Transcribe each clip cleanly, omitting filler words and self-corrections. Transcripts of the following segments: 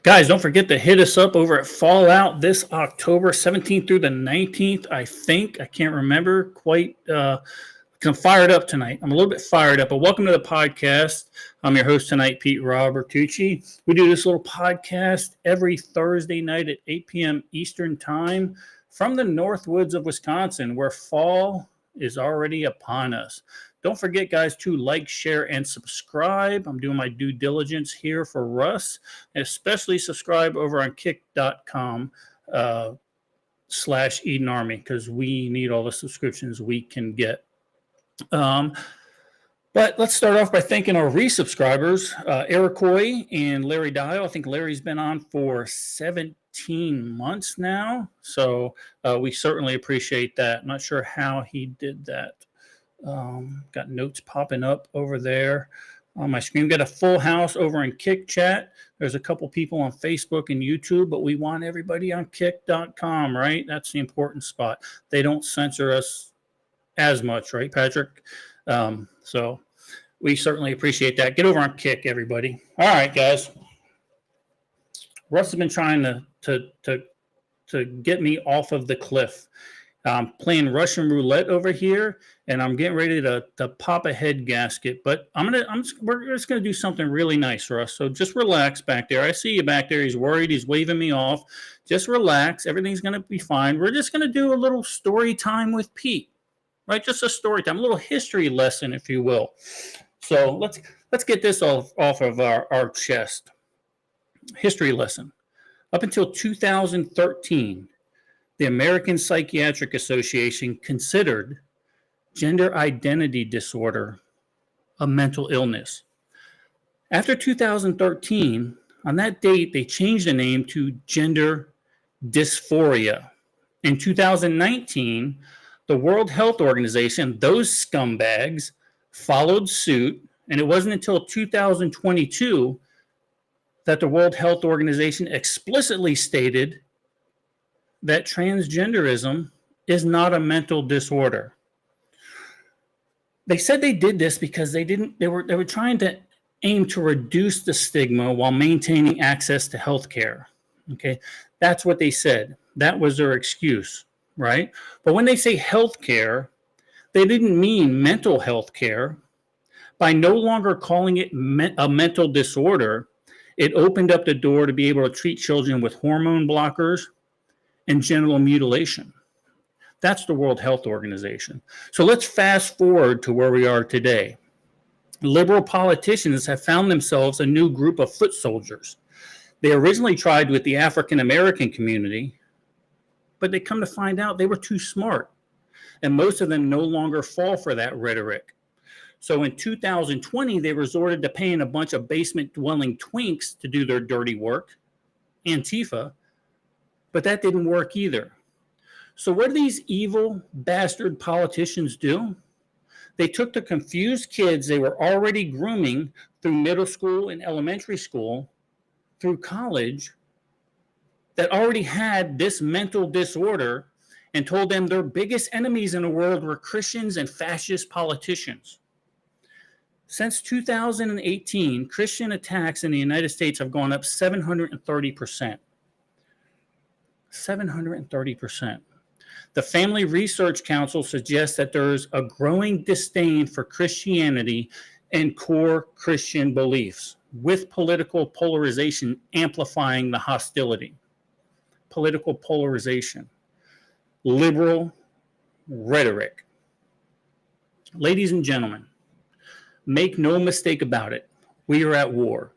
Guys, don't forget to hit us up over at Fallout this October 17th through the 19th, I think. I can't remember quite. I'm fired up tonight. I'm a little bit fired up, but welcome to the podcast. I'm your host tonight, Pete Robertucci. We do this little podcast every Thursday night at 8 p.m. Eastern Time from the Northwoods of Wisconsin, where fall is already upon us. Don't forget, guys, to like, share, and subscribe. I'm doing my due diligence here for Russ, and especially subscribe over on kick.com /Eden Army, because we need all the subscriptions we can get. But let's start off by thanking our resubscribers, Eric Coy and Larry Dial. I think Larry's been on for 17 months now, so we certainly appreciate that. I'm not sure how he did that. Got notes popping up over there on my screen. Got a full house over in Kick Chat. There's a couple people on Facebook and YouTube, but we want everybody on kick.com, right? That's the important spot. They don't censor us as much, right, Patrick? So we certainly appreciate that. Get over on Kick, everybody. All right, guys. Russ has been trying to get me off of the cliff. I'm playing Russian roulette over here, and I'm getting ready to pop a head gasket. But we're just gonna do something really nice, Russ. So just relax back there. I see you back there. He's worried. He's waving me off. Just relax. Everything's gonna be fine. We're just gonna do a little story time with Pete, right? Just a story time, a little history lesson, if you will. So let's get this off of our chest. History lesson. Up until 2013. The American Psychiatric Association considered gender identity disorder a mental illness. After 2013, on that date, they changed the name to gender dysphoria. In 2019, the World Health Organization, those scumbags, followed suit, and it wasn't until 2022 that the World Health Organization explicitly stated that transgenderism is not a mental disorder. They said they did this because they were trying to aim to reduce the stigma while maintaining access to health care. Okay, that's what they said. That was their excuse, right? But when they say health care, they didn't mean mental health care. By no longer calling it a mental disorder, it opened up the door to be able to treat children with hormone blockers and genital mutilation. That's the World Health Organization. So let's fast forward to where we are today. Liberal politicians have found themselves a new group of foot soldiers. They originally tried with the African American community, but they come to find out they were too smart. And most of them no longer fall for that rhetoric. So in 2020, they resorted to paying a bunch of basement-dwelling twinks to do their dirty work, Antifa, but that didn't work either. So what do these evil bastard politicians do? They took the confused kids they were already grooming through middle school and elementary school, through college, that already had this mental disorder, and told them their biggest enemies in the world were Christians and fascist politicians. Since 2018, Christian attacks in the United States have gone up 730%. 730%. The Family Research Council suggests that there's a growing disdain for Christianity and core Christian beliefs, with political polarization amplifying the hostility. Political polarization. Liberal rhetoric. Ladies and gentlemen, make no mistake about it. We are at war.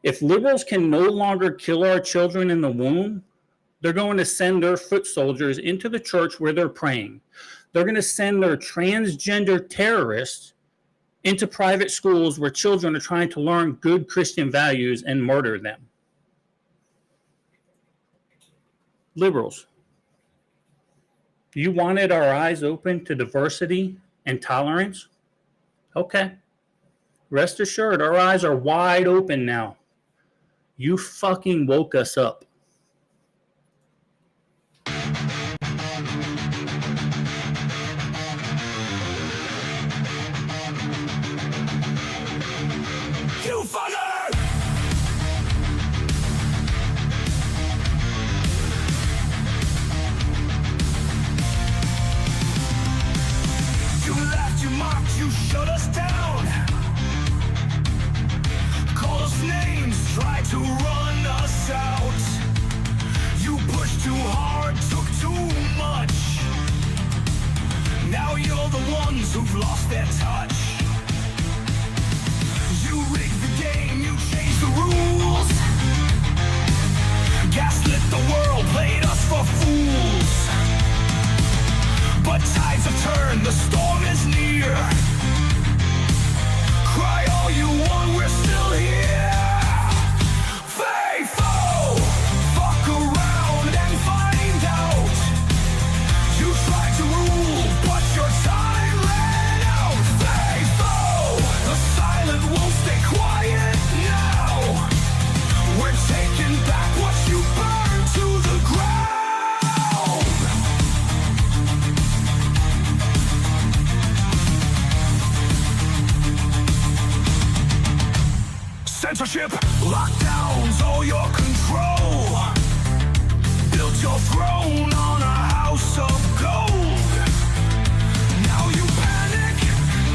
If liberals can no longer kill our children in the womb, they're going to send their foot soldiers into the church where they're praying. They're going to send their transgender terrorists into private schools where children are trying to learn good Christian values and murder them. Liberals, you wanted our eyes open to diversity and tolerance? Okay. Rest assured, our eyes are wide open now. You fucking woke us up. censorship, lockdowns, all your control. Built your throne on a house of gold. Now you panic,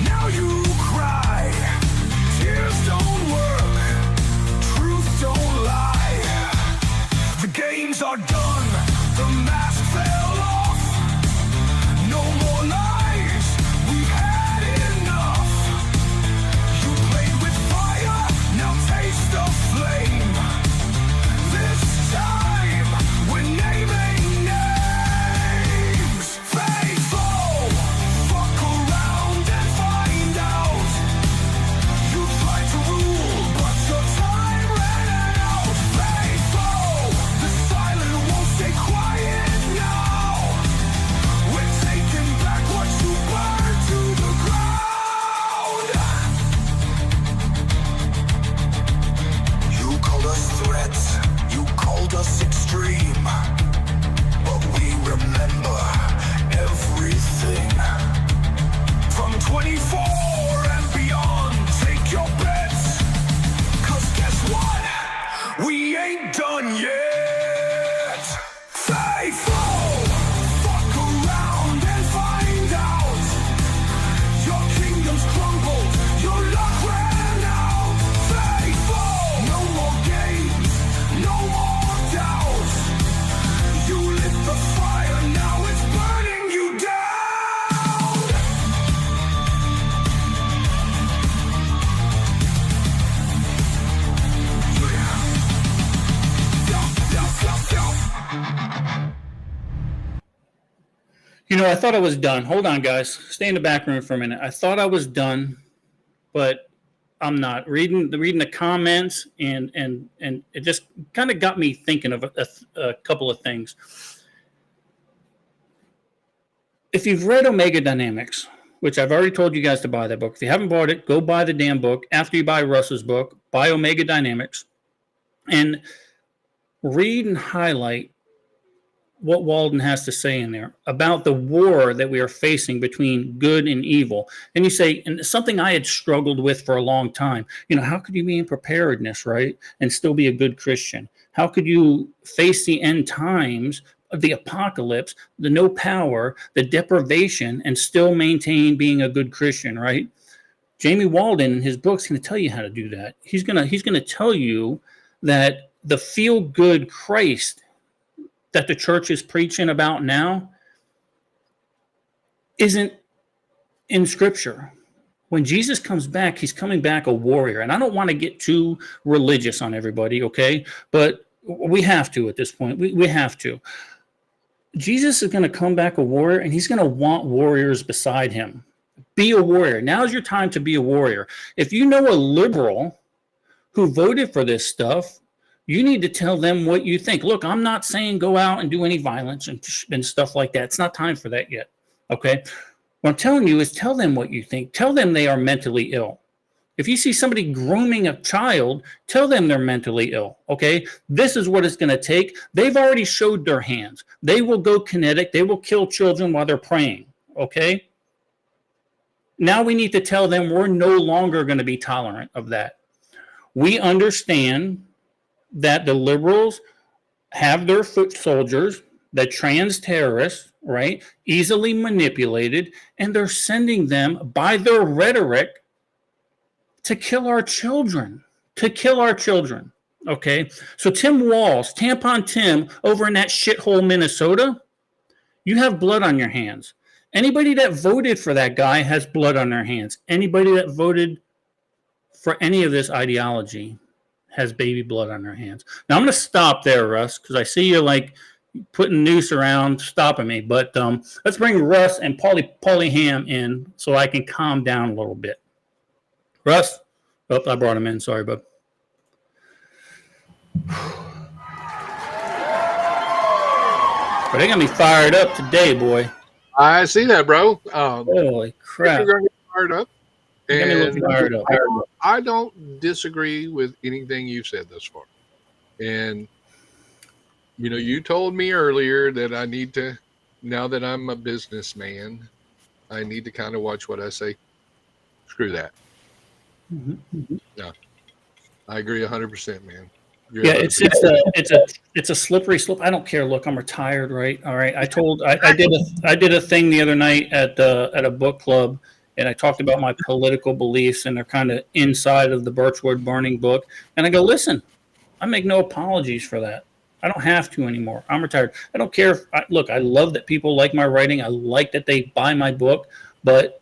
now you cry. Tears don't work, truth don't lie. The games are done, the mask fell off. No more lies, we've had enough. You played with fire, now taste the flame. This time, we're naming names. Faithful, fuck around and find out. You tried to rule, but your time ran out. Faithful, the silent won't stay quiet now. We're taking back what you burned to the ground. You called us threats, you called us extreme, but we remember everything. From 24 and beyond, take your bets, 'cause guess what? We ain't done yet. Faithful, fuck around and find out. Your kingdom's crumbled, your luck ran out. Faithful, no more games, no more doubts. You lit the fire, now it's burning you down. You know, I thought I was done. Hold on, guys. Stay in the back room for a minute. I thought I was done, but I'm not. Reading the comments and it just kind of got me thinking of a couple of things. If you've read Omega Dynamics, which I've already told you guys to buy that book. If you haven't bought it, go buy the damn book. After you buy Russ's book, buy Omega Dynamics and read and highlight what Walden has to say in there about the war that we are facing between good and evil. And you say, and something I had struggled with for a long time, you know, how could you be in preparedness, right, and still be a good Christian? How could you face the end times of the apocalypse, the no power, the deprivation, and still maintain being a good Christian, right? Jamie Walden in his book's going to tell you how to do that. He's going to tell you that the feel-good Christ that the church is preaching about now isn't in Scripture. When Jesus comes back, he's coming back a warrior. And I don't want to get too religious on everybody, okay? But we have to at this point. We have to. Jesus is going to come back a warrior, and he's going to want warriors beside him. Be a warrior. Now's your time to be a warrior. If you know a liberal who voted for this stuff, you need to tell them what you think. Look, I'm not saying go out and do any violence and stuff like that. It's not time for that yet, okay? What I'm telling you is tell them what you think. Tell them they are mentally ill. If you see somebody grooming a child, tell them they're mentally ill, okay? This is what it's going to take. They've already showed their hands. They will go kinetic. They will kill children while they're praying, okay? Now we need to tell them we're no longer going to be tolerant of that. We understand that the liberals have their foot soldiers, the trans terrorists, right, easily manipulated, and they're sending them by their rhetoric to kill our children, okay? So Tim Walz, Tampon Tim, over in that shithole Minnesota, you have blood on your hands. Anybody that voted for that guy has blood on their hands. Anybody that voted for any of this ideology has baby blood on their hands. Now I'm going to stop there, Russ, because I see you like putting noose around, stopping me. But let's bring Russ and Paulie Ham in so I can calm down a little bit. Russ, oh, I brought him in. Sorry, bud. But they got me fired up today, boy. I see that, bro. Holy crap! You're gonna get fired up. And fired up. I don't disagree with anything you've said thus far. And, you know, you told me earlier that I need to, now that I'm a businessman, I need to kind of watch what I say. Screw that. Mm-hmm. No. I agree 100%, man. Yeah, it's a slippery slope. I don't care. Look, I'm retired, right? All right. I did a thing the other night at a book club, and I talked about my political beliefs, and they're kind of inside of the Birchwood Burning book. And I go, listen, I make no apologies for that. I don't have to anymore. I'm retired. I don't care. Look, I love that people like my writing. I like that they buy my book, but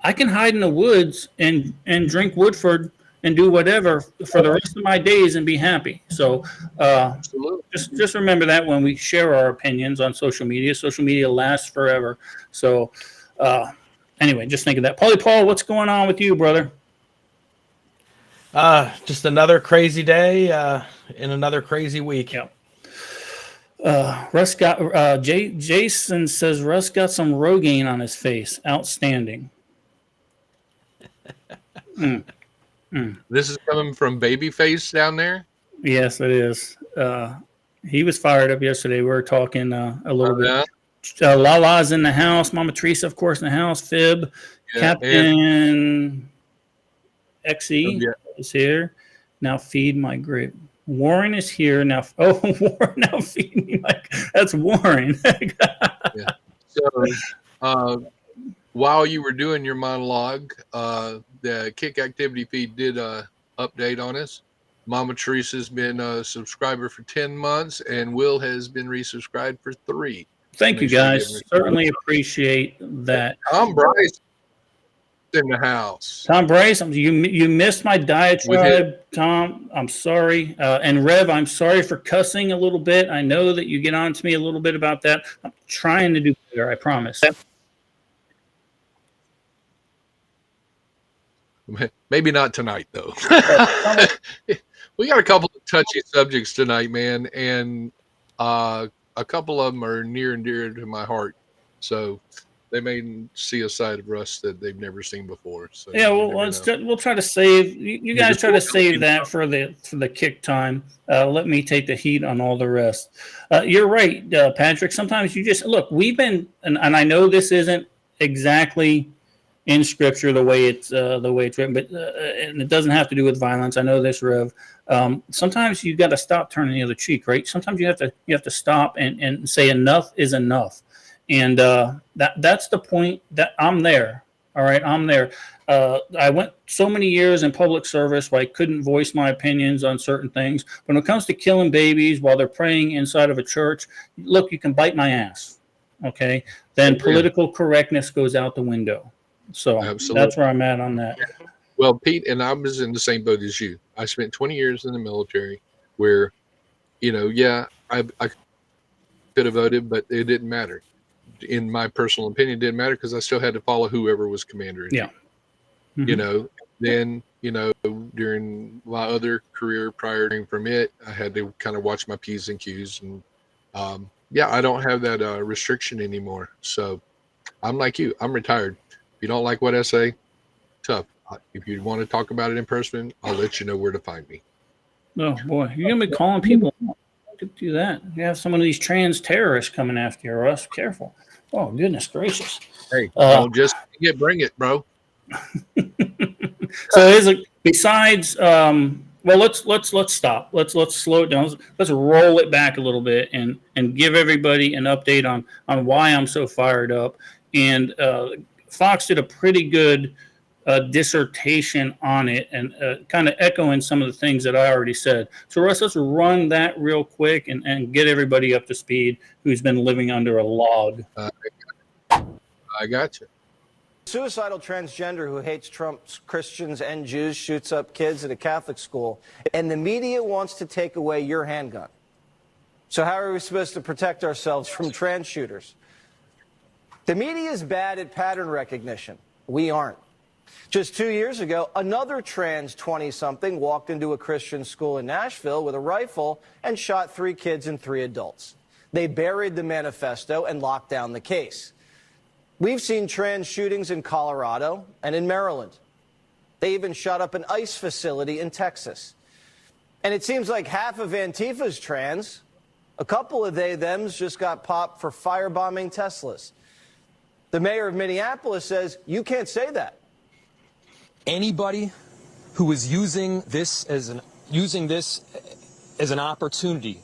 I can hide in the woods and drink Woodford and do whatever for the rest of my days and be happy. So just remember that when we share our opinions on social media lasts forever. So anyway, just think of that. Paul, what's going on with you, brother? Just another crazy day in another crazy week. Yeah. Russ got Jason says Russ got some Rogaine on his face. Outstanding. This is coming from Babyface down there. Yes, it is. He was fired up yesterday. We were talking a little bit. Lala's in the house. Mama Teresa, of course, in the house. Fib, Captain XE is here. Now feed my grape. Warren is here now. Oh, Warren, now feed me. That's Warren. Yeah. So, while you were doing your monologue, the Kick Activity feed did update on us. Mama Teresa's been a subscriber for 10 months, and Will has been resubscribed for 3. Thank you, guys. Certainly appreciate that. Tom Bryce in the house. Tom Bryce, you missed my diatribe, Tom. I'm sorry. And Rev, I'm sorry for cussing a little bit. I know that you get on to me a little bit about that. I'm trying to do better, I promise. Maybe not tonight, though. We got a couple of touchy subjects tonight, man, and a couple of them are near and dear to my heart. So they may see a side of Russ that they've never seen before. So yeah, we'll try to save you guys. Try to save that for the kick time. Let me take the heat on all the rest. You're right, Patrick. Sometimes you just look. We've been, and I know this isn't exactly in scripture the way it's written, but and it doesn't have to do with violence. I know this, Rev. Sometimes you got to stop turning the other cheek, right? Sometimes you have to stop and say enough is enough. And that's the point that I'm there. All right, I'm there. I went so many years in public service where I couldn't voice my opinions on certain things. When it comes to killing babies while they're praying inside of a church, look, you can bite my ass. Okay, then political correctness goes out the window. So that's where I'm at on that. Well, Pete, and I was in the same boat as you. I spent 20 years in the military where, I could have voted, but it didn't matter. In my personal opinion, it didn't matter because I still had to follow whoever was commander. Yeah. Mm-hmm. Then, during my other career prior from it, I had to kind of watch my P's and Q's. And I don't have that restriction anymore. So I'm like you. I'm retired. If you don't like what I say, tough. If you want to talk about it in person, I'll let you know where to find me. Oh, boy. You're going to be calling people. Do that. You have some of these trans terrorists coming after you, Russ. Careful. Oh, goodness gracious. Hey, don't just bring it, bro. So besides, let's stop. Let's slow it down. Let's roll it back a little bit and give everybody an update on why I'm so fired up. And Fox did a pretty good dissertation on it and kind of echoing some of the things that I already said. So Russ, let's run that real quick and get everybody up to speed who's been living under a log. I got you. Suicidal transgender who hates Trump's Christians and Jews shoots up kids at a Catholic school, and the media wants to take away your handgun. So how are we supposed to protect ourselves from trans shooters? The media is bad at pattern recognition. We aren't. Just 2 years ago, another trans 20-something walked into a Christian school in Nashville with a rifle and shot 3 kids and 3 adults. They buried the manifesto and locked down the case. We've seen trans shootings in Colorado and in Maryland. They even shot up an ICE facility in Texas. And it seems like half of Antifa's trans. A couple of they-thems just got popped for firebombing Teslas. The mayor of Minneapolis says, you can't say that. Anybody who is using this as an opportunity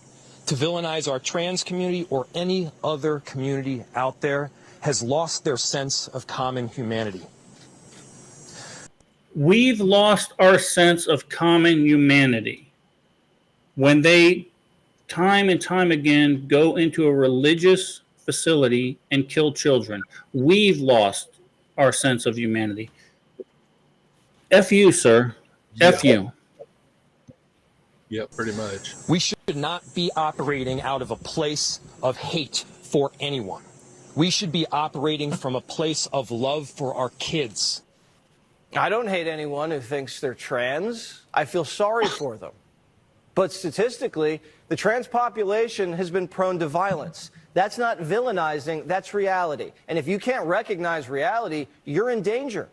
to villainize our trans community or any other community out there has lost their sense of common humanity. We've lost our sense of common humanity when they time and time again go into a religious facility and kill children. We've lost our sense of humanity. F you, sir. F you. Yeah, pretty much. We should not be operating out of a place of hate for anyone. We should be operating from a place of love for our kids. I don't hate anyone who thinks they're trans. I feel sorry for them. But statistically, the trans population has been prone to violence. That's not villainizing, that's reality. And if you can't recognize reality, you're in danger.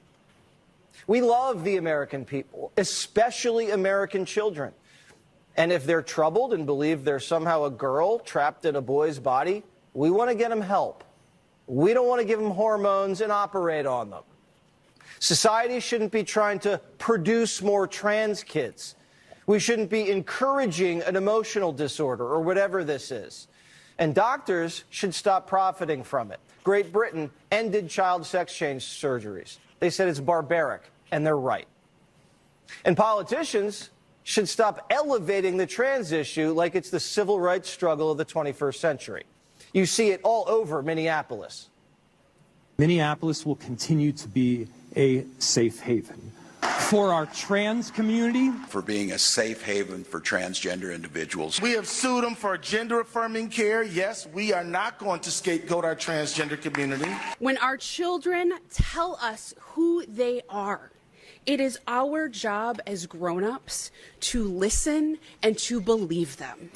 We love the American people, especially American children. And if they're troubled and believe they're somehow a girl trapped in a boy's body, we want to get them help. We don't want to give them hormones and operate on them. Society shouldn't be trying to produce more trans kids. We shouldn't be encouraging an emotional disorder or whatever this is. And doctors should stop profiting from it. Great Britain ended child sex change surgeries. They said it's barbaric, and they're right. And politicians should stop elevating the trans issue like it's the civil rights struggle of the 21st century. You see it all over Minneapolis. Minneapolis will continue to be a safe haven for our trans community. For being a safe haven for transgender individuals. We have sued them for gender-affirming care. Yes, we are not going to scapegoat our transgender community. When our children tell us who they are, it is our job as grown-ups to listen and to believe them.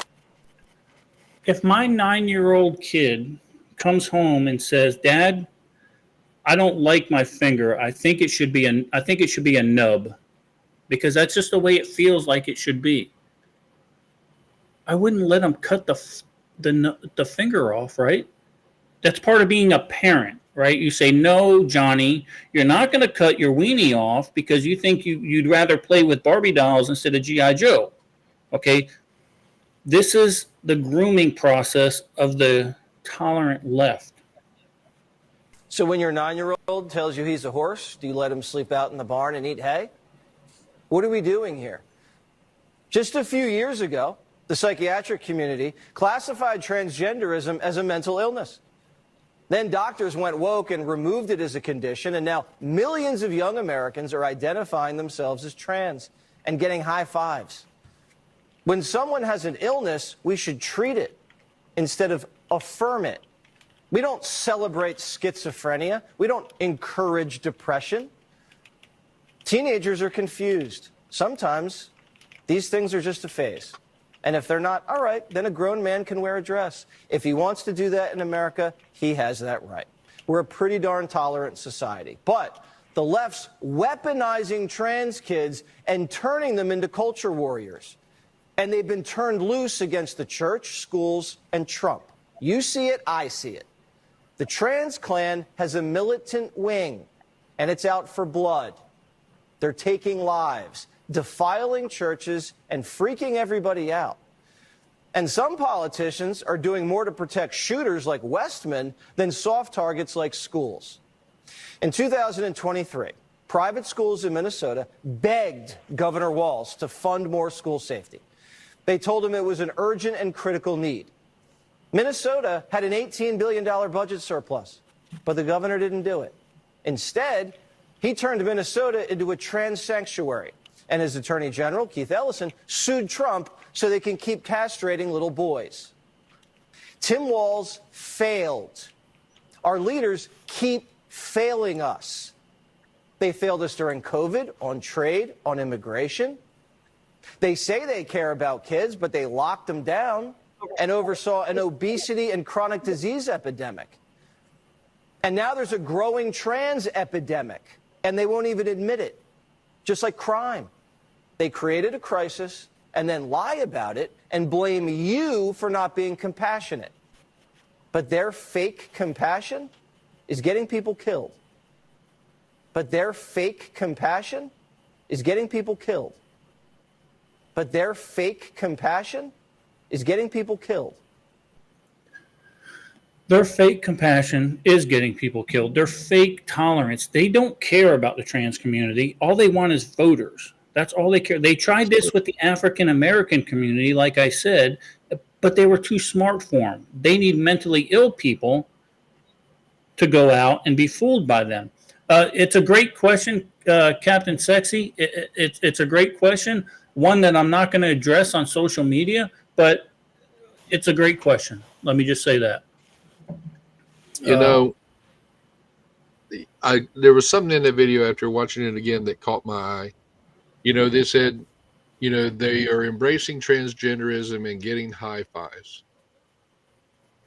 If my 9-year-old kid comes home and says, "Dad, I don't like my finger. I think it should be a nub," because that's just the way it feels like it should be, I wouldn't let him cut the finger off, right? That's part of being a parent, right? You say, "No, Johnny, you're not going to cut your weenie off because you think you'd rather play with Barbie dolls instead of G.I. Joe." Okay? This is the grooming process of the tolerant left. So when your 9-year-old tells you he's a horse, do you let him sleep out in the barn and eat hay? What are we doing here? Just a few years ago, the psychiatric community classified transgenderism as a mental illness. Then doctors went woke and removed it as a condition, and now millions of young Americans are identifying themselves as trans and getting high fives. When someone has an illness, we should treat it instead of affirm it. We don't celebrate schizophrenia. We don't encourage depression. Teenagers are confused. Sometimes these things are just a phase. And if they're not, all right, then a grown man can wear a dress. If he wants to do that in America, he has that right. We're a pretty darn tolerant society. But the left's weaponizing trans kids and turning them into culture warriors. And they've been turned loose against the church, schools, and Trump. You see it, I see it. The trans clan has a militant wing, and it's out for blood. They're taking lives, defiling churches, and freaking everybody out. And some politicians are doing more to protect shooters like Westman than soft targets like schools. In 2023, private schools in Minnesota begged Governor Walz to fund more school safety. They told him it was an urgent and critical need. Minnesota had an $18 billion budget surplus, but the governor didn't do it. Instead, he turned Minnesota into a trans sanctuary. And his attorney general, Keith Ellison, sued Trump so they can keep castrating little boys. Tim Walz failed. Our leaders keep failing us. They failed us during COVID, on trade, on immigration. They say they care about kids, but they locked them down and oversaw an obesity and chronic disease epidemic. And now there's a growing trans epidemic, and they won't even admit it, just like crime. They created a crisis and then lie about it and blame you for not being compassionate. But their fake compassion is getting people killed. But their fake compassion is getting people killed. But their fake compassion is getting people killed. Their fake compassion is getting people killed. Their fake tolerance. They don't care about the trans community. All they want is voters. That's all they care. They tried this with the African American community, like I said, but they were too smart for them. They need mentally ill people to go out and be fooled by them. It's a great question, Captain Sexy. It's a great question, one that I'm not going to address on social media, but it's a great question. Let me just say that. You know, there was something in the video after watching it again that caught my eye. You know, they said, you know, they are embracing transgenderism and getting high fives.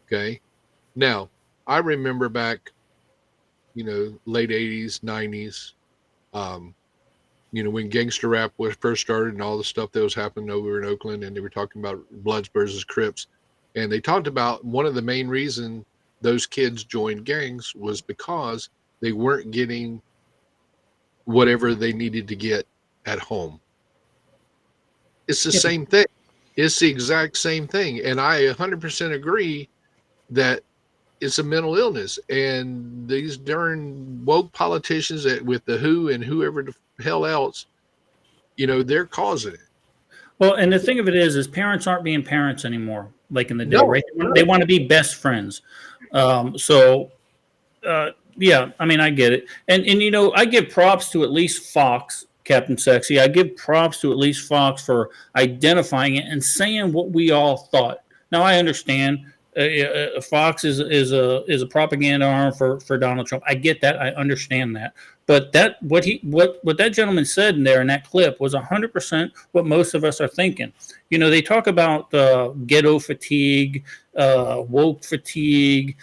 Okay. Now, I remember back, you know, late 80s, 90s, you know, when gangster rap was first started and all the stuff that was happening over in Oakland, and they were talking about Bloods versus Crips. And they talked about one of the main reasons those kids joined gangs was because they weren't getting whatever they needed to get at home. It's the same thing. It's the exact same thing. And I 100% agree that it's a mental illness. And these darn woke politicians that with the WHO and whoever the hell else, you know, they're causing it. Well, and the thing of it is parents aren't being parents anymore, like in the day, No, right? no. They want to be best friends. Yeah, I mean, I get it. And you know, I give props to at least Fox, Captain Sexy. I give props to at least Fox for identifying it and saying what we all thought. Now, I understand Fox is a propaganda arm for Donald Trump. I get that. I understand that. But that what that gentleman said in there in that clip was 100% what most of us are thinking. You know, they talk about ghetto fatigue, woke fatigue.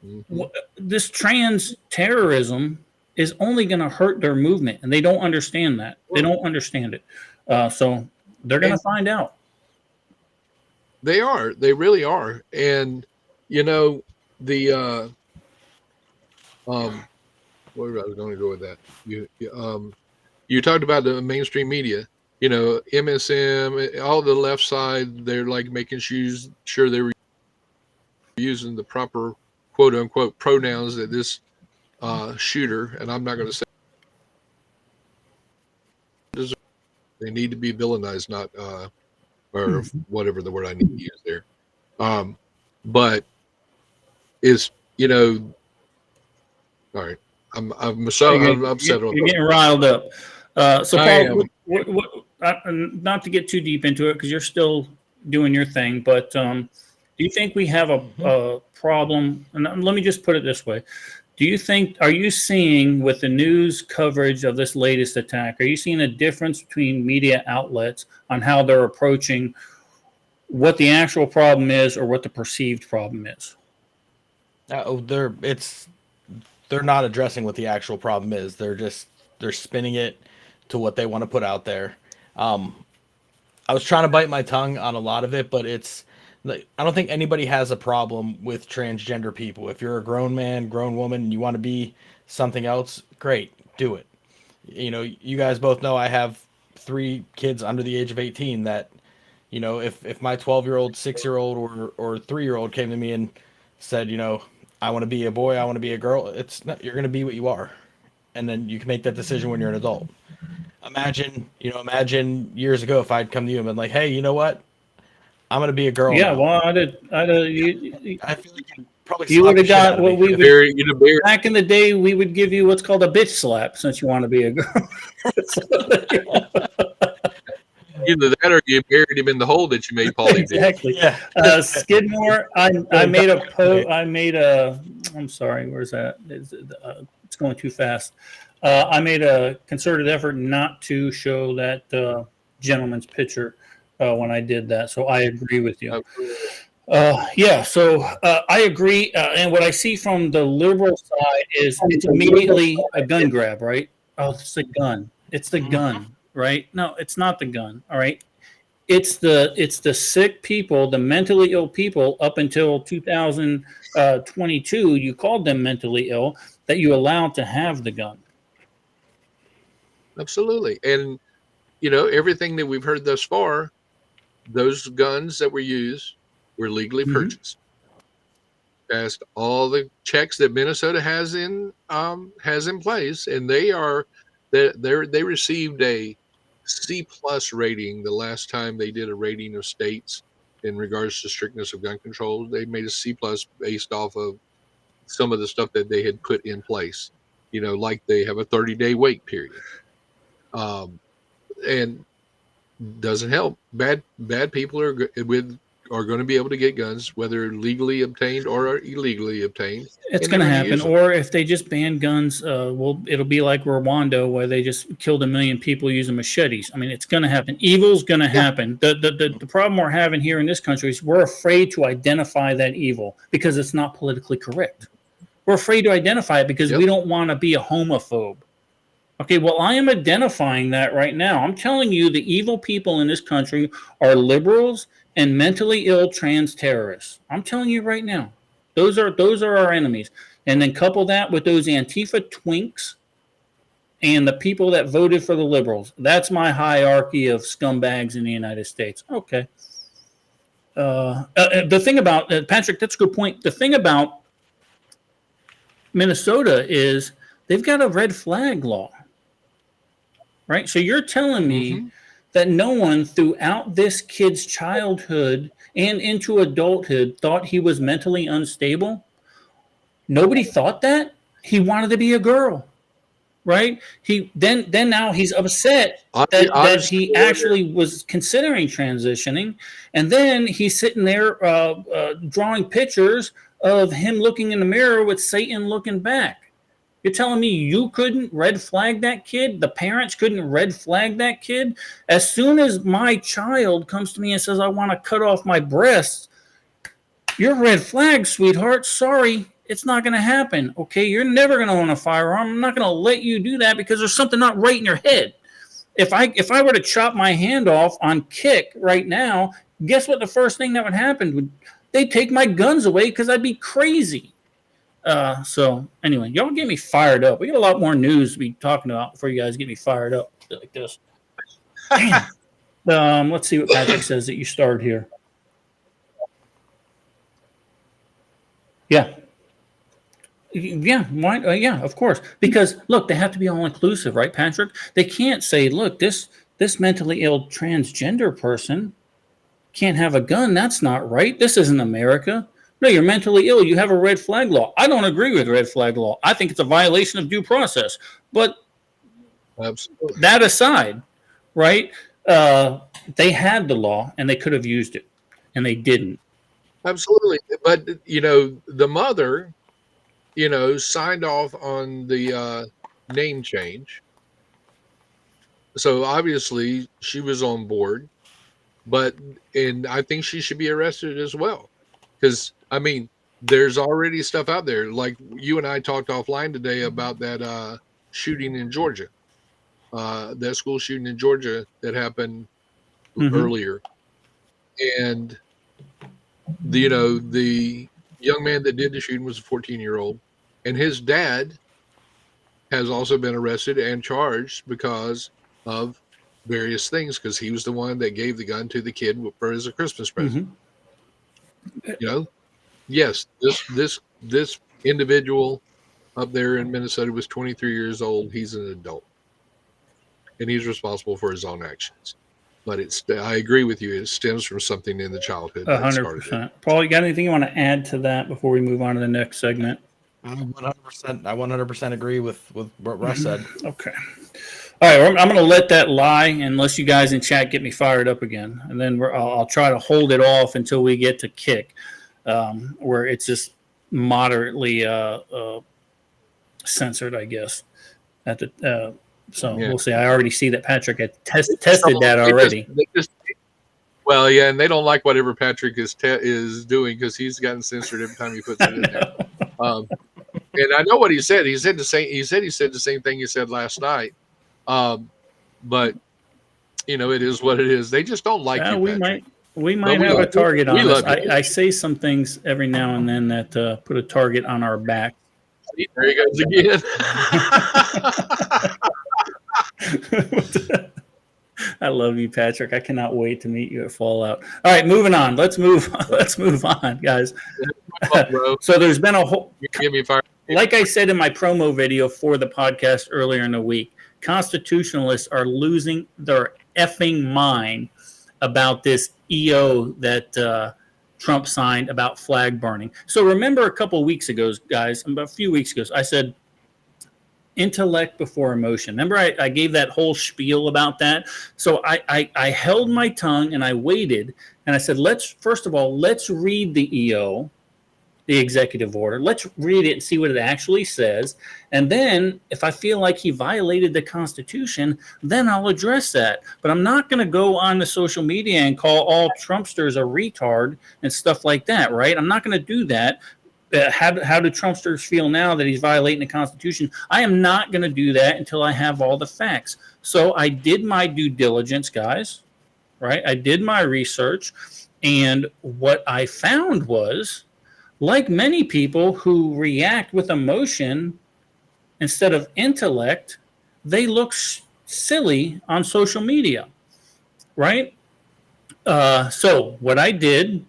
Mm-hmm. This trans terrorism is only going to hurt their movement, and they don't understand that. They don't understand it. So they're going to find out. They are. They really are. And you know, the where I was going to go with that. You talked about the mainstream media. You know, MSM, all the left side. They're like making sure they were using the proper quote unquote pronouns that this shooter, and I'm not going to say they need to be villainized, not or whatever the word I need to use there. But is, you know, all right. I'm upset. You're getting riled up. So Paul, not to get too deep into it because you're still doing your thing, but do you think we have a problem? And let me just put it this way. Are you seeing with the news coverage of this latest attack, are you seeing a difference between media outlets on how they're approaching what the actual problem is or what the perceived problem is? They're not addressing what the actual problem is. They're spinning it to what they want to put out there. I was trying to bite my tongue on a lot of it, but I don't think anybody has a problem with transgender people. If you're a grown man, grown woman, and you want to be something else, great, do it. You know, you guys both know I have 3 kids under the age of 18 that, you know, if my 12-year-old, 6-year-old, or 3-year-old came to me and said, you know, I want to be a boy, I want to be a girl, you're going to be what you are. And then you can make that decision when you're an adult. Imagine years ago if I'd come to you and been like, hey, you know what? I'm going to be a girl. Yeah, now. well, I feel like you would have got what we would, back in the day, we would give you what's called a bitch slap since you want to be a girl. Either that or you buried him in the hole that you made Paulie exactly. Yeah. Skidmore, I'm sorry, where's that? It's going too fast. I made a concerted effort not to show that gentleman's picture when I did that. So I agree with you. So I agree. And what I see from the liberal side is it's immediately a gun grab, right? Oh, it's the gun. It's the gun, right? No, it's not the gun. All right. It's the sick people, the mentally ill people up until 2022, you called them mentally ill, that you allowed to have the gun. Absolutely. And, everything that we've heard thus far, those guns that were used were legally purchased. Passed all the checks that Minnesota has in place, and they received a C+ rating the last time they did a rating of states in regards to strictness of gun control. They made a C+ based off of some of the stuff that they had put in place. Like they have a 30-day wait period, and doesn't help. Bad people are going to be able to get guns, whether legally obtained or illegally obtained. It's going to happen. Or if they just ban guns, it'll be like Rwanda, where they just killed 1 million people using machetes. I mean, it's going to happen. Evil's going to happen. The problem we're having here in this country is we're afraid to identify that evil because it's not politically correct. We're afraid to identify it because we don't want to be a homophobe. Okay, well, I am identifying that right now. I'm telling you the evil people in this country are liberals and mentally ill trans terrorists. I'm telling you right now. Those are our enemies. And then couple that with those Antifa twinks and the people that voted for the liberals. That's my hierarchy of scumbags in the United States. Okay. The thing about, Patrick, that's a good point. The thing about Minnesota is they've got a red flag law. Right? So you're telling me that no one throughout this kid's childhood and into adulthood thought he was mentally unstable? Nobody thought that? He wanted to be a girl. Right? Then now he's upset that he actually was considering transitioning. And then he's sitting there drawing pictures of him looking in the mirror with Satan looking back. You're telling me you couldn't red flag that kid? The parents couldn't red flag that kid? As soon as my child comes to me and says, I want to cut off my breasts, you're red flag, sweetheart. Sorry, it's not going to happen. Okay, you're never going to own a firearm. I'm not going to let you do that because there's something not right in your head. If I were to chop my hand off on kick right now, guess what the first thing that would happen? They'd take my guns away because I'd be crazy. So anyway, y'all get me fired up. We got a lot more news to be talking about before you guys get me fired up like this. Damn. Let's see what Patrick says that you started here. Yeah. Yeah. Why? Yeah, of course. Because look, they have to be all inclusive, right, Patrick? They can't say, look, this mentally ill transgender person can't have a gun. That's not right. This isn't America. No, you're mentally ill. You have a red flag law. I don't agree with red flag law. I think it's a violation of due process. But absolutely, that aside, right? They had the law and they could have used it, and they didn't. Absolutely. But, the mother, signed off on the name change. So obviously she was on board. And I think she should be arrested as well. Because, there's already stuff out there. Like you and I talked offline today about that shooting in Georgia. That school shooting in Georgia that happened earlier. And, the young man that did the shooting was a 14-year-old. And his dad has also been arrested and charged because of various things, because he was the one that gave the gun to the kid as a Christmas present. Yes, this individual up there in Minnesota was 23 years old. He's an adult, and he's responsible for his own actions. But I agree with you. It stems from something in the childhood. 100%. Paul, you got anything you want to add to that before we move on to the next segment? 100%. I 100% agree with what Russ said. Okay. All right, I'm going to let that lie unless you guys in chat get me fired up again, and then I'll try to hold it off until we get to kick, where it's just moderately censored, I guess. We'll see. I already see that Patrick had tested that already. And they don't like whatever Patrick is doing because he's gotten censored every time he puts it in there. And I know what he said. He said the same thing he said last night. But it is what it is. They just don't like you, Patrick. We might have a target on us. I say some things every now and then that put a target on our back. There he goes again. I love you, Patrick. I cannot wait to meet you at Fallout. All right, moving on. Let's move on, guys. So there's been a whole, Give me fire. like I said in my promo video for the podcast earlier in the week, constitutionalists are losing their effing mind about this EO that Trump signed about flag burning. So remember a couple of weeks ago, guys, about a few weeks ago, I said intellect before emotion. Remember I gave that whole spiel about that? So I held my tongue and I waited and I said, first of all, let's read the EO, the executive order. Let's read it and see what it actually says. And then if I feel like he violated the Constitution, then I'll address that. But I'm not going to go on the social media and call all Trumpsters a retard and stuff like that, right? I'm not going to do that. How do Trumpsters feel now that he's violating the Constitution? I am not going to do that until I have all the facts. So I did my due diligence, guys, right? I did my research. And what I found was, like many people who react with emotion instead of intellect, they look silly on social media, right? So what I did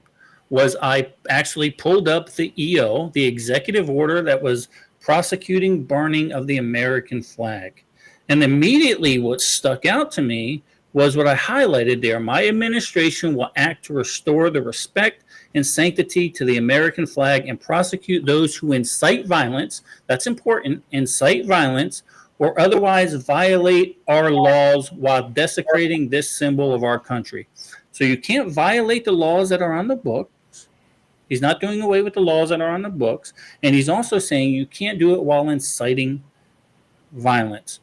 was I actually pulled up the EO, the executive order that was prosecuting burning of the American flag. And immediately what stuck out to me was what I highlighted there. My administration will act to restore the respect and sanctity to the American flag and prosecute those who incite violence, that's important, incite violence, or otherwise violate our laws while desecrating this symbol of our country. So you can't violate the laws that are on the books. He's not doing away with the laws that are on the books. And he's also saying you can't do it while inciting violence.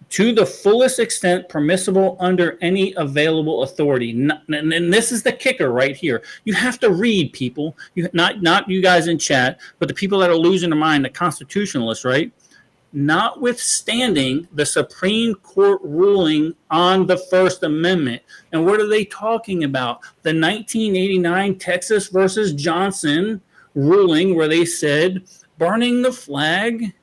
To the fullest extent permissible under any available authority. And this is the kicker right here. You have to read, people. Not you guys in chat, but the people that are losing their mind, the constitutionalists, right? Notwithstanding the Supreme Court ruling on the First Amendment. And what are they talking about? The 1989 Texas versus Johnson ruling where they said burning the flag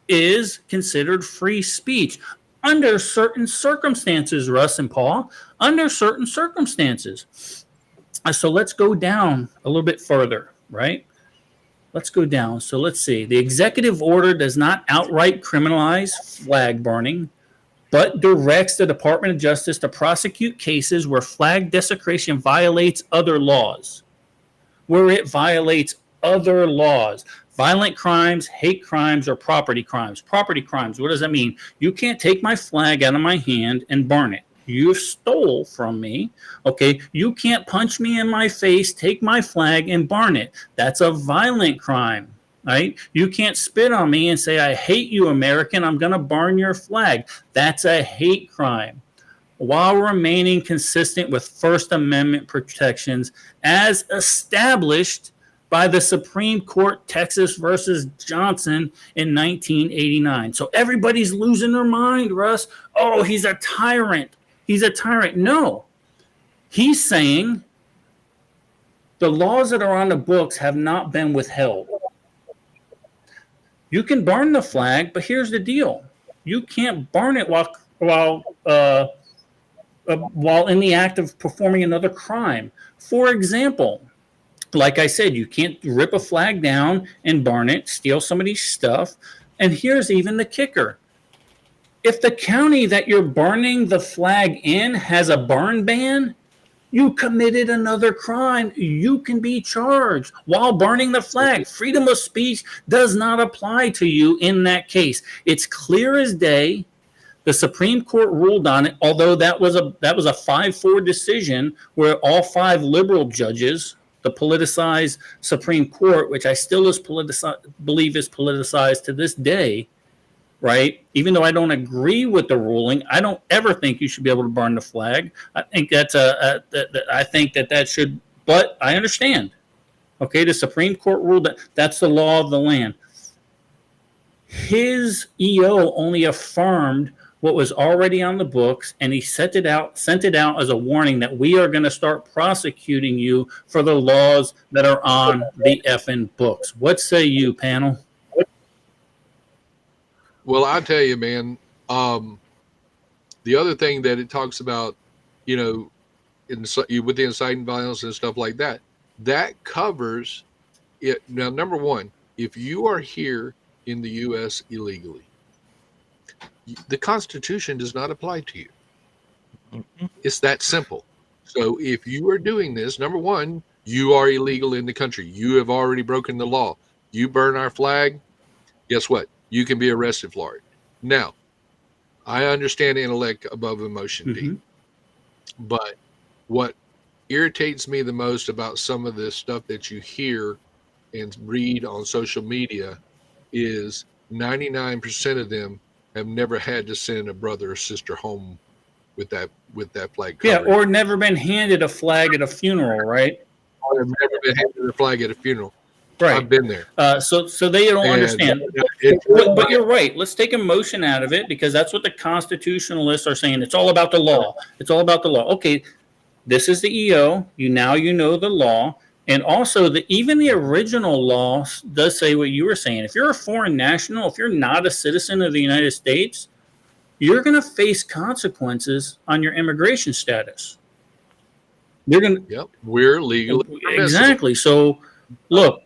is considered free speech under certain circumstances, Russ and Paul, under certain circumstances. So let's go down a little bit further, right? Let's go down. So let's see. The executive order does not outright criminalize flag burning, but directs the Department of Justice to prosecute cases where flag desecration violates other laws. Where it violates other laws. Violent crimes, hate crimes, or property crimes. Property crimes, what does that mean? You can't take my flag out of my hand and burn it. You stole from me, okay? You can't punch me in my face, take my flag, and burn it. That's a violent crime, right? You can't spit on me and say, I hate you, American, I'm going to burn your flag. That's a hate crime. While remaining consistent with First Amendment protections as established by the Supreme Court, Texas versus Johnson in 1989. So everybody's losing their mind, Russ. Oh, he's a tyrant. He's a tyrant. No. He's saying the laws that are on the books have not been withheld. You can burn the flag, but here's the deal. You can't burn it while in the act of performing another crime. For example, like I said, you can't rip a flag down and burn it, steal somebody's stuff. And here's even the kicker. If the county that you're burning the flag in has a burn ban, you committed another crime. You can be charged while burning the flag. Freedom of speech does not apply to you in that case. It's clear as day. The Supreme Court ruled on it, although that was a 5-4 decision where all 5 liberal judges, the politicized Supreme Court, which I still believe is politicized to this day, right? Even though I don't agree with the ruling, I don't ever think you should be able to burn the flag. I think that should, but I understand. Okay, the Supreme Court ruled that's the law of the land. His EO only affirmed what was already on the books, and he sent it out as a warning that we are going to start prosecuting you for the laws that are on the effing books. What say you, panel? Well, I tell you, man, The other thing that it talks about, you know, with the inciting violence and stuff like that, that covers it. Now, number one, if you are here in the U.S. illegally, the Constitution does not apply to you. It's that simple. So if you are doing this, number one, you are illegal in the country. You have already broken the law. You burn our flag, guess what? You can be arrested for it. Now, I understand intellect above emotion, D. But what irritates me the most about some of this stuff that you hear and read on social media is 99% of them have never had to send a brother or sister home with that flag covered. Yeah, or never been handed a flag at a funeral, right? Or have never been handed a flag at a funeral. Right. I've been there. So they don't understand. But you're right. Let's take emotion out of it, because that's what the constitutionalists are saying. It's all about the law. It's all about the law. Okay, this is the EO. You know the law. And also, even the original law does say what you were saying. If you're a foreign national, if you're not a citizen of the United States, you're going to face consequences on your immigration status. You're going to. Yep, we're legal. Exactly. So, look.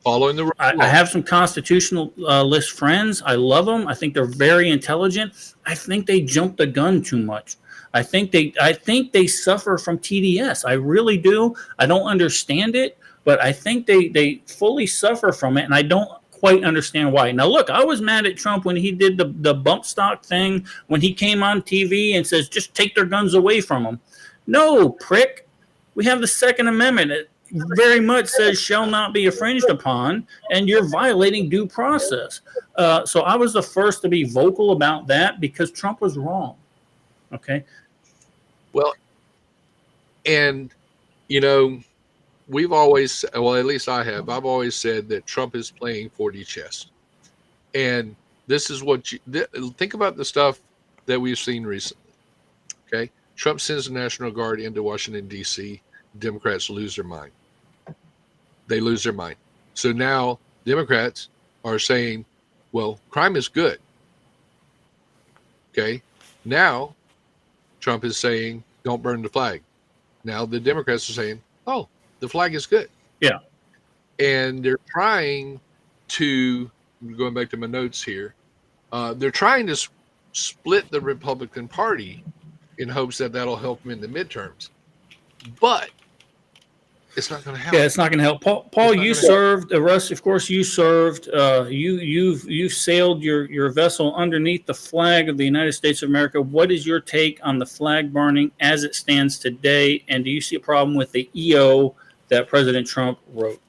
Following the rules. I have some constitutionalist friends. I love them. I think they're very intelligent. I think they jump the gun too much. I think they suffer from TDS. I really do. I don't understand it, but I think they fully suffer from it, and I don't quite understand why. Now, look, I was mad at Trump when he did the bump stock thing, when he came on TV and says, just take their guns away from them. No, prick. We have the Second Amendment. It very much says shall not be infringed upon, and you're violating due process. So I was the first to be vocal about that because Trump was wrong. Okay. Well, and, you know, we've always, well, at least I have, I've always said that Trump is playing 4D chess. And this is what think about the stuff that we've seen recently. Okay. Trump sends the National Guard into Washington, D.C. Democrats lose their mind. They lose their mind. So now Democrats are saying, well, crime is good. Okay. Now Trump is saying, don't burn the flag. Now the Democrats are saying, oh, the flag is good. Yeah. And they're trying to, going back to my notes here, they're trying to split the Republican Party in hopes that that'll help them in the midterms. But it's not going to help. Yeah, it's not going to help. Paul, you served. Russ, of course, you served. You've sailed your vessel underneath the flag of the United States of America. What is your take on the flag burning as it stands today? And do you see a problem with the EO that President Trump wrote?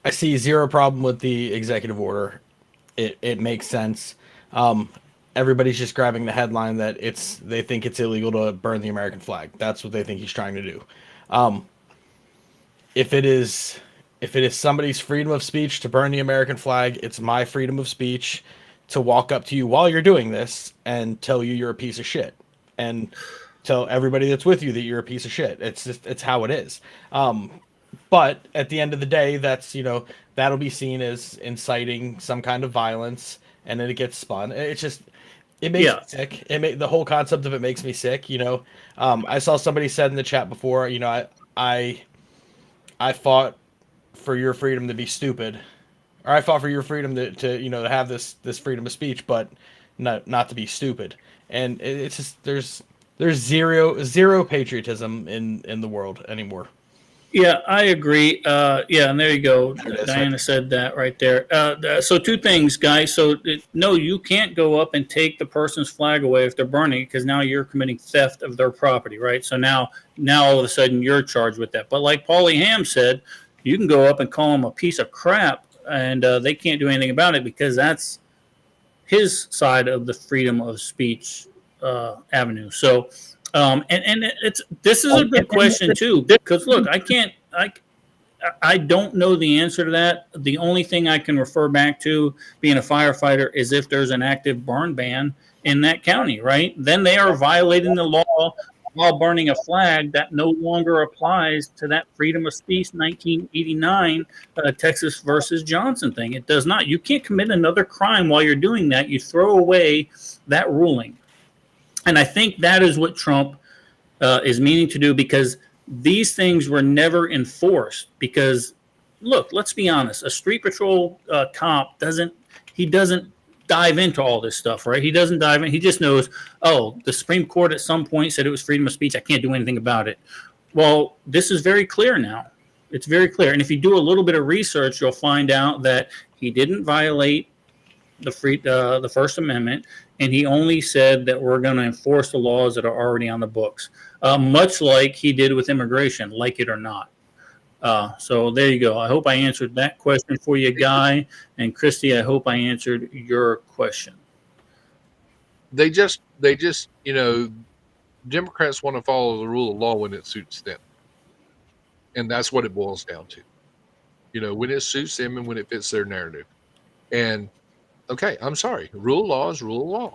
I see zero problem with the executive order. It makes sense. Everybody's just grabbing the headline that they think it's illegal to burn the American flag. That's what they think he's trying to do. If it is somebody's freedom of speech to burn the American flag, it's my freedom of speech to walk up to you while you're doing this and tell you you're a piece of shit, and tell everybody that's with you that you're a piece of shit. It's how it is. But at the end of the day, that'll be seen as inciting some kind of violence, and then it gets spun. It makes me sick. The whole concept of it makes me sick. I saw somebody said in the chat before, I fought for your freedom to be stupid, or I fought for your freedom to have this freedom of speech, but not to be stupid. And it's just there's zero patriotism in the world anymore. Yeah, I agree. And there you go. Diana said that right there. So two things, guys. So no, you can't go up and take the person's flag away if they're burning it, because now you're committing theft of their property, right? So now all of a sudden you're charged with that. But like Paulie Ham said, you can go up and call them a piece of crap, and they can't do anything about it because that's his side of the freedom of speech avenue. So. This is a good question too, because look, I don't know the answer to that. The only thing I can refer back to being a firefighter is if there's an active burn ban in that county, right? Then they are violating the law while burning a flag, that no longer applies to that freedom of speech 1989 Texas versus Johnson thing. It does not. You can't commit another crime while you're doing that. You throw away that ruling. And I think that is what Trump is meaning to do, because these things were never enforced. Because, look, let's be honest. A street patrol cop doesn't dive into all this stuff, right? He doesn't dive in. He just knows, oh, the Supreme Court at some point said it was freedom of speech. I can't do anything about it. Well, this is very clear now. It's very clear. And if you do a little bit of research, you'll find out that he didn't violate the First Amendment, and he only said that we're going to enforce the laws that are already on the books, much like he did with immigration, like it or not. So there you go. I hope I answered that question for you, Guy. And Christy, I hope I answered your question. They just, you know, Democrats want to follow the rule of law when it suits them. And that's what it boils down to. You know, when it suits them and when it fits their narrative. And okay, I'm sorry. Rule of law is rule of law.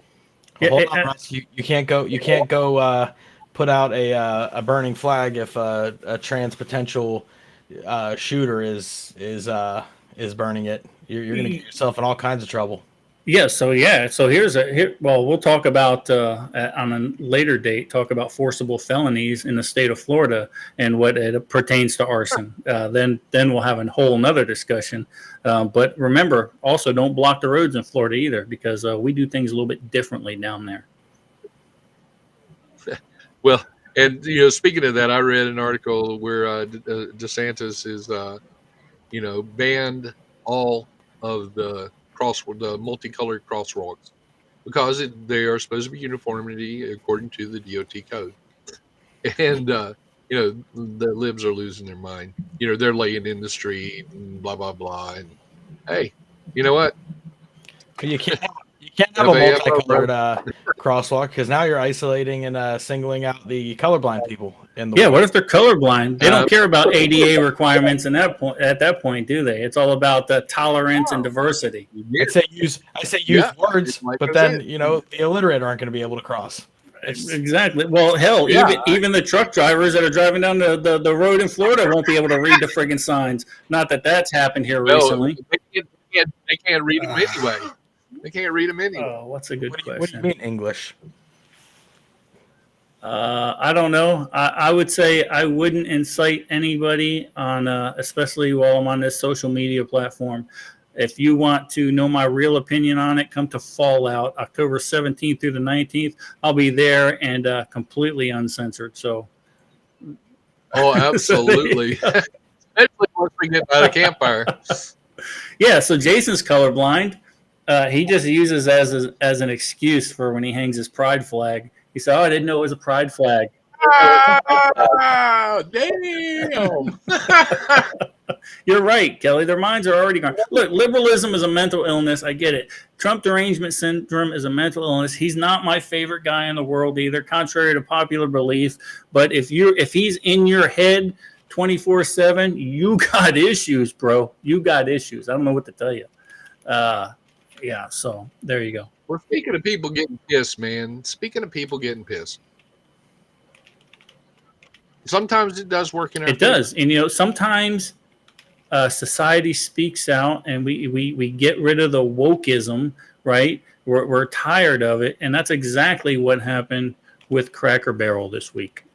Hold on, Russ. You can't go put out a burning flag if a trans potential shooter is burning it. You're going to get yourself in all kinds of trouble. Yeah. So well, we'll talk about on a later date. Talk about forcible felonies in the state of Florida and what it pertains to arson. Then we'll have a whole nother discussion. But remember, also don't block the roads in Florida either, because we do things a little bit differently down there. Well, and you know, speaking of that, I read an article where DeSantis is, you know, banned all of the multicolored crosswalks because they are supposed to be uniformity according to the DOT code. And you know, the libs are losing their mind. You know, they're laying in the street and blah blah blah. And hey, you know what? You can't have a multicolored crosswalk, because now you're isolating and singling out the colorblind people in the world. What if they're colorblind? They don't care about ADA requirements at that point, do they? It's all about tolerance and diversity. I say use words, but then you know the illiterate aren't going to be able to cross. Exactly. Well, hell, even the truck drivers that are driving down the road in Florida won't be able to read the friggin' signs. Not that that's happened here recently. They can't read them anyway. They can't read them anyway. Oh, what's a good question? What do you mean English? I don't know. I would say I wouldn't incite anybody on, especially while I'm on this social media platform. If you want to know my real opinion on it, come to Fallout, October 17th through the 19th. I'll be there and completely uncensored. So. Oh, absolutely. Especially once we get by the campfire. Yeah, so Jason's colorblind. He just uses as an excuse for when he hangs his pride flag. He said, "Oh, I didn't know it was a pride flag." Oh, damn. You're right, Kelly. Their minds are already gone. Look, liberalism is a mental illness. I get it. Trump derangement syndrome is a mental illness. He's not my favorite guy in the world either, contrary to popular belief. But if he's in your head 24/7, you got issues, bro. You got issues. I don't know what to tell you. Yeah, so there you go. Well, speaking of people getting pissed, man. Speaking of people getting pissed. Sometimes it does work in our favor. Does. And, you know, sometimes society speaks out and we get rid of the wokeism, right? We're tired of it. And that's exactly what happened with Cracker Barrel this week.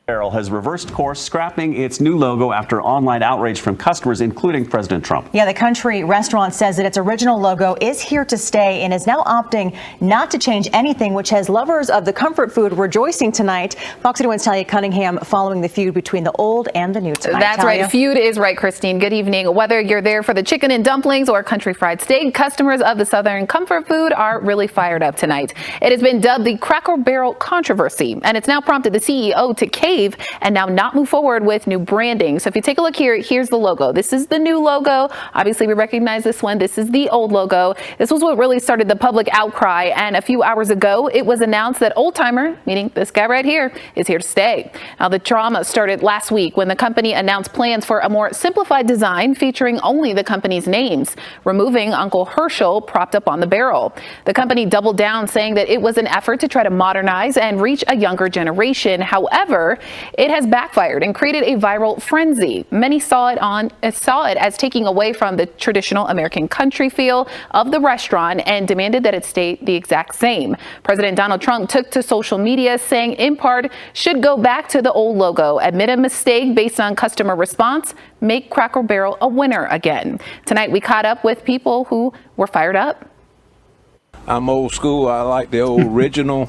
Barrel has reversed course, scrapping its new logo after online outrage from customers, including President Trump. Yeah, the country restaurant says that its original logo is here to stay and is now opting not to change anything, which has lovers of the comfort food rejoicing tonight. Fox 81's Talia Cunningham following the feud between the old and the new tonight. That's Talia? right. Feud is right, Christine. Good evening. Whether you're there for the chicken and dumplings or country fried steak, customers of the Southern comfort food are really fired up tonight. It has been dubbed the Cracker Barrel controversy, and it's now prompted the CEO to cater save and now not move forward with new branding. So if you take a look here, here's the logo. This is the new logo. Obviously, we recognize this one. This is the old logo. This was what really started the public outcry. And a few hours ago, it was announced that Old Timer, meaning this guy right here, is here to stay. Now, the drama started last week when the company announced plans for a more simplified design featuring only the company's names, removing Uncle Herschel propped up on the barrel. The company doubled down, saying that it was an effort to try to modernize and reach a younger generation. However, it has backfired and created a viral frenzy. Many saw it as taking away from the traditional American country feel of the restaurant and demanded that it stay the exact same. President Donald Trump took to social media, saying in part, should go back to the old logo, admit a mistake based on customer response, make Cracker Barrel a winner again. Tonight, we caught up with people who were fired up. I'm old school. I like the old original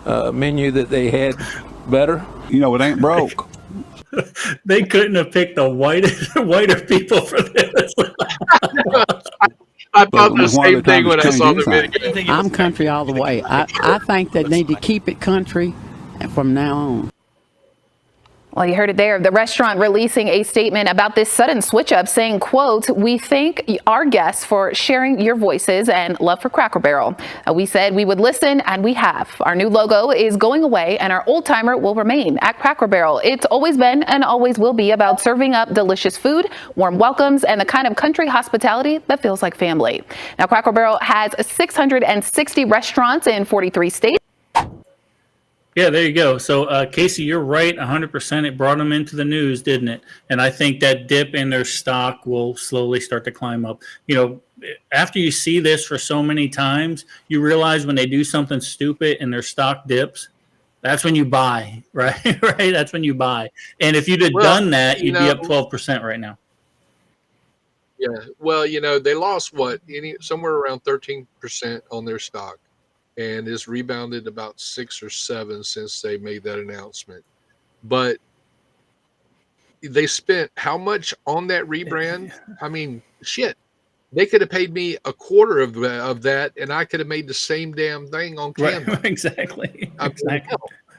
menu that they had better. You know, it ain't broke. They couldn't have picked the whiter people for this. I thought the same thing when I saw the video. I'm country all the way. I think they need to keep it country from now on. Well, you heard it there. The restaurant releasing a statement about this sudden switch up, saying, quote, we thank our guests for sharing your voices and love for Cracker Barrel. We said we would listen, and we have. Our new logo is going away, and our old timer will remain at Cracker Barrel. It's always been and always will be about serving up delicious food, warm welcomes, and the kind of country hospitality that feels like family. Now, Cracker Barrel has 660 restaurants in 43 states. Yeah, there you go. So, Casey, you're right, 100%. It brought them into the news, didn't it? And I think that dip in their stock will slowly start to climb up. You know, after you see this for so many times, you realize when they do something stupid and their stock dips, that's when you buy, right? Right? That's when you buy. And if you'd have done that, you'd be up 12% right now. Yeah. Well, you know, they lost somewhere around 13% on their stock. And it's rebounded about 6 or 7 since they made that announcement. But they spent how much on that rebrand? I mean, shit. They could have paid me a quarter of that, and I could have made the same damn thing on Canva. Right, exactly.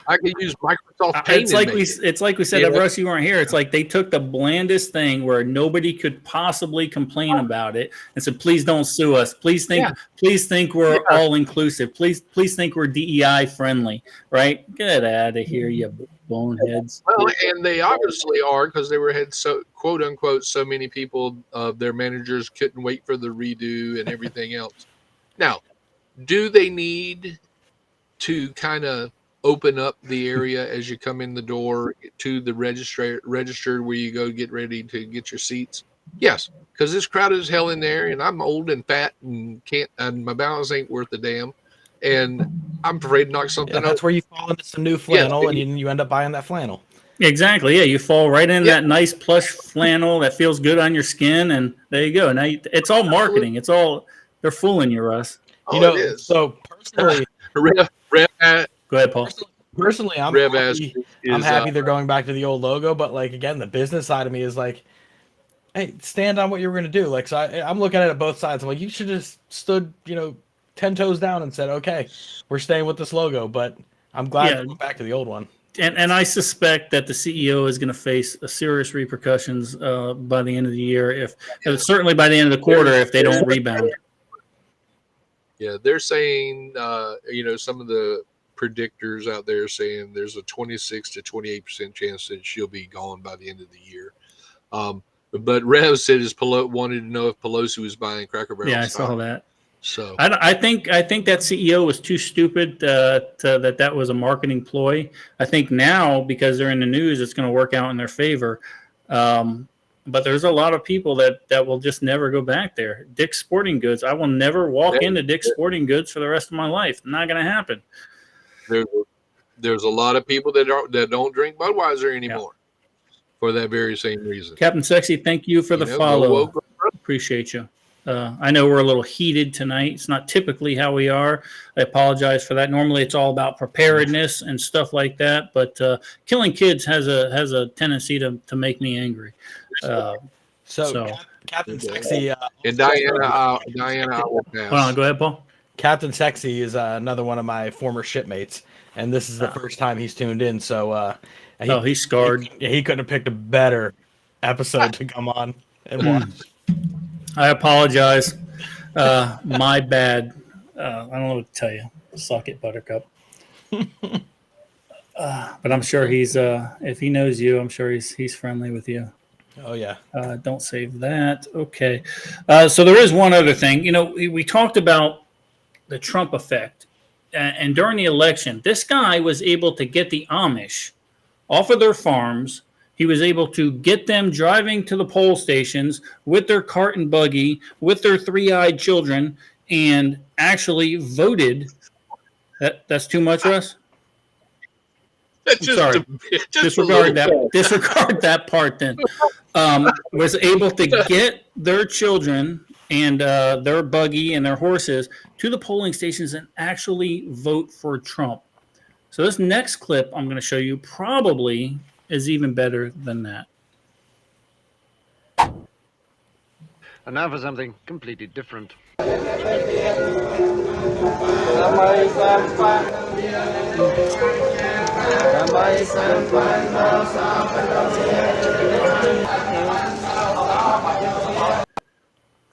I could use Microsoft Paint. It's like we said, Russ, you weren't here. It's like they took the blandest thing where nobody could possibly complain about it and said, "Please don't sue us. Please think we're all inclusive. Please think we're DEI friendly." Right? Get out of here, you boneheads. Well, and they obviously are, because they had so quote unquote so many people. Their managers couldn't wait for the redo and everything else. Now, do they need to kind of open up the area as you come in the door to the register where you go get ready to get your seats? Yes, because this crowded as hell in there, and I'm old and fat and my balance ain't worth a damn, and I'm afraid to knock something That's where you fall into some new flannel, and you end up buying that flannel. Exactly. Yeah, you fall right into that nice plush flannel that feels good on your skin, and there you go. Now it's all marketing. They're fooling you, Russ. You know, so personally, go ahead, Paul. Personally, I'm happy they're going back to the old logo, but like again, the business side of me is like, hey, stand on what you were going to do. Like, so I'm looking at it both sides. I'm like, you should have stood, 10 toes down and said, okay, we're staying with this logo. But I'm glad to go back to the old one. And I suspect that the CEO is going to face serious repercussions by the end of the year, certainly by the end of the quarter, if they don't rebound. Yeah, they're saying, some of the predictors out there saying there's a 26 to 28% chance that she'll be gone by the end of the year. But Rev said wanted to know if Pelosi was buying Cracker Barrel. Yeah, I saw that. So I think that CEO was too stupid that was a marketing ploy. I think now, because they're in the news, it's going to work out in their favor. But there's a lot of people that will just never go back there. Dick's Sporting Goods. I will never walk into Dick's Sporting Goods for the rest of my life. Not going to happen. There's a lot of people that don't drink Budweiser anymore for that very same reason. Captain Sexy, thank you for the follow. Appreciate you. I know we're a little heated tonight. It's not typically how we are. I apologize for that. Normally it's all about preparedness and stuff like that, but killing kids has a tendency to make me angry. So Captain Sexy and Diana, I will pass. Hold on, go ahead, Paul. Captain Sexy is another one of my former shipmates, and this is the first time he's tuned in. So he's scarred. He couldn't have picked a better episode to come on and watch. I apologize. My bad. I don't know what to tell you. Suck it, Buttercup. But I'm sure he's if he knows you, I'm sure he's friendly with you. Oh yeah. Don't save that. Okay. So there is one other thing. You know, we talked about the Trump effect, and during the election, this guy was able to get the Amish off of their farms. He was able to get them driving to the poll stations with their cart and buggy, with their three-eyed children, and actually voted. That's too much, Russ? Sorry. Disregard that part then. Was able to get their children and their buggy and their horses to the polling stations and actually vote for Trump. So this next clip I'm going to show you probably is even better than that. And now for something completely different.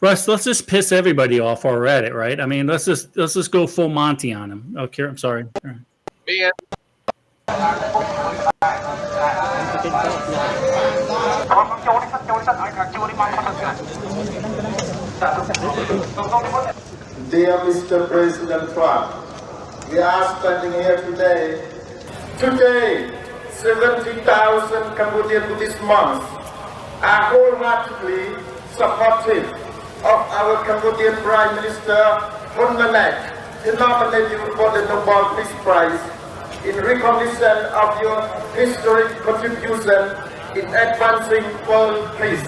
Russ, let's just piss everybody off while we're at it, right? I mean, let's just go full Monty on him. Okay, I'm sorry. Man. Dear Mr. President Trump, we are standing here today. Today, 70,000 Cambodian Buddhist monks are wholeheartedly supportive of our Cambodian Prime Minister Hun Manet to nominate you for the Nobel Peace Prize in recognition of your historic contribution in advancing world peace.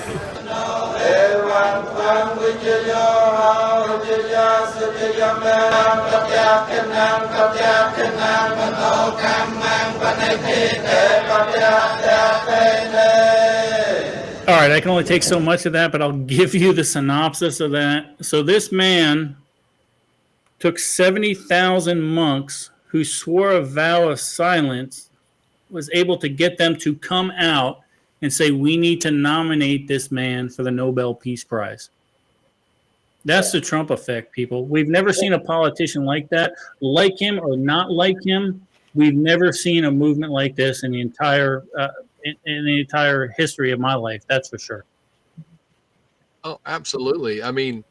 All right, I can only take so much of that, but I'll give you the synopsis of that. So this man took 70,000 monks who swore a vow of silence, was able to get them to come out and say, we need to nominate this man for the Nobel Peace Prize. That's the Trump effect, people. We've never seen a politician like that, like him or not like him. We've never seen a movement like this in the entire history of my life. That's for sure. Oh, absolutely. I mean,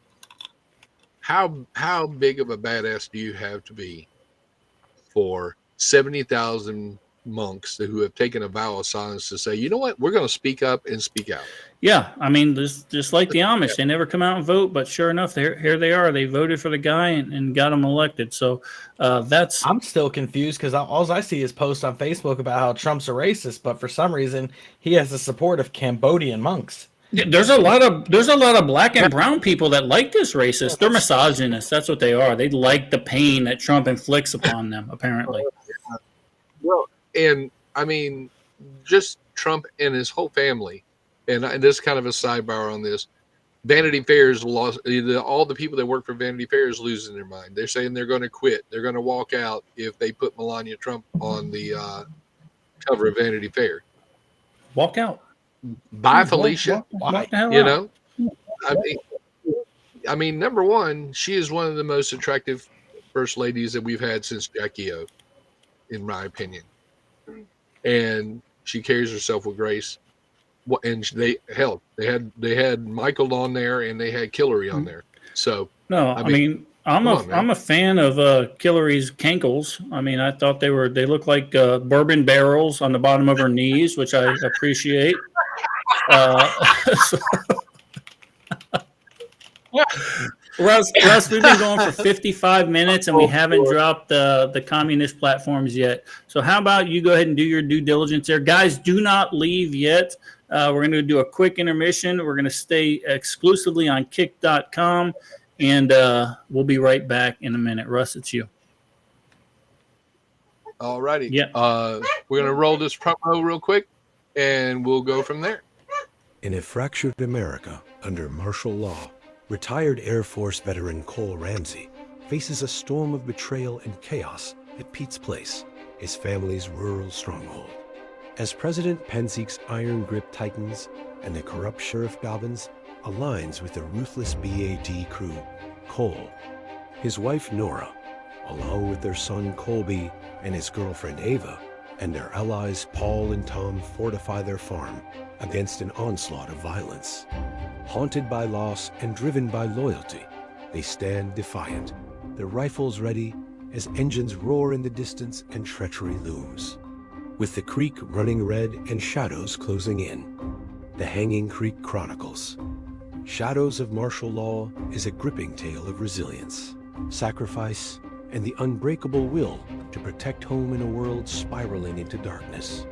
how big of a badass do you have to be for 70,000 monks who have taken a vow of silence to say, you know what, we're going to speak up and speak out? Yeah, I mean, just like the Amish, they never come out and vote, but sure enough, here they are. They voted for the guy and got him elected. So that's. I'm still confused because all I see is posts on Facebook about how Trump's a racist, but for some reason he has the support of Cambodian monks. There's a lot of black and brown people that like this racist. They're misogynists. That's what they are. They like the pain that Trump inflicts upon them, apparently. Well, and I mean, just Trump and his whole family. And this is kind of a sidebar on this. Vanity Fair's lost. All the people that work for Vanity Fair is losing their mind. They're saying they're going to quit. They're going to walk out if they put Melania Trump on the cover of Vanity Fair. Walk out. Bye, Felicia. Walk the hell you out. know, I mean, number one, she is one of the most attractive first ladies that we've had since Jackie O, in my opinion. And she carries herself with grace. And they had Michael on there and they had Hillary on there. So no, I mean I'm a fan of Hillary's cankles. I mean, I thought they looked like bourbon barrels on the bottom of her knees, which I appreciate. Russ, we've been going for 55 minutes and we haven't dropped the communist platforms yet. So how about you go ahead and do your due diligence there. Guys, do not leave yet. We're going to do a quick intermission. We're going to stay exclusively on kick.com, and we'll be right back in a minute. Russ, it's you. All righty. Yeah. We're going to roll this promo real quick, and we'll go from there. In a fractured America under martial law, retired Air Force veteran Cole Ramsey faces a storm of betrayal and chaos at Pete's place, his family's rural stronghold. As President Penzik's iron grip tightens and the corrupt Sheriff Dobbins aligns with the ruthless BAT crew, Cole, his wife Nora, along with their son Colby and his girlfriend Ava, and their allies Paul and Tom fortify their farm against an onslaught of violence. Haunted by loss and driven by loyalty, they stand defiant, their rifles ready as engines roar in the distance and treachery looms. With the creek running red and shadows closing in, the Hanging Creek Chronicles. Shadows of Martial Law is a gripping tale of resilience, sacrifice, and the unbreakable will to protect home in a world spiraling into darkness.